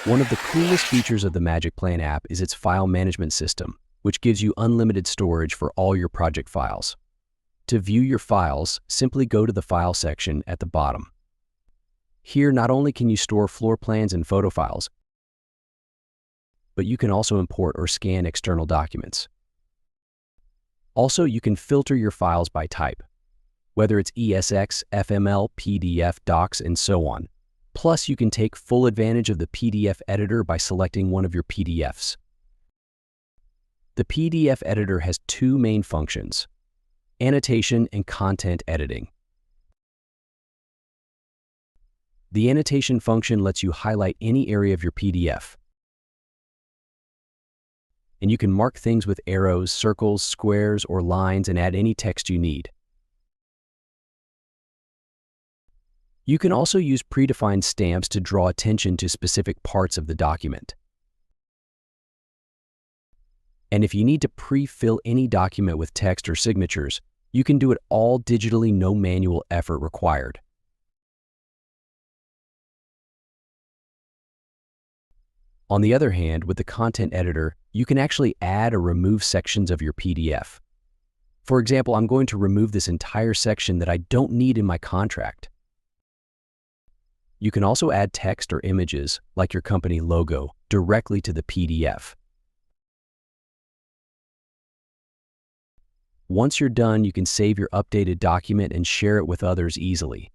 One of the coolest features of the magicplan app is its file management system, which gives you unlimited storage for all your project files. To view your files, simply go to the File section at the bottom. Here, not only can you store floor plans and photo files, but you can also import or scan external documents. Also, you can filter your files by type, whether it's ESX, FML, PDF, Docs, and so on. Plus, you can take full advantage of the PDF editor by selecting one of your PDFs. The PDF editor has two main functions: annotation and content editing. The annotation function lets you highlight any area of your PDF, and you can mark things with arrows, circles, squares, or lines and add any text you need. You can also use predefined stamps to draw attention to specific parts of the document. And if you need to pre-fill any document with text or signatures, you can do it all digitally, no manual effort required. On the other hand, with the content editor, you can actually add or remove sections of your PDF. For example, I'm going to remove this entire section that I don't need in my contract. You can also add text or images, like your company logo, directly to the PDF. Once you're done, you can save your updated document and share it with others easily.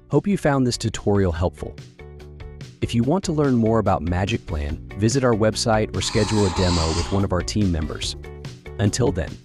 Hope you found this tutorial helpful. If you want to learn more about magicplan, visit our website or schedule a demo with one of our team members. Until then,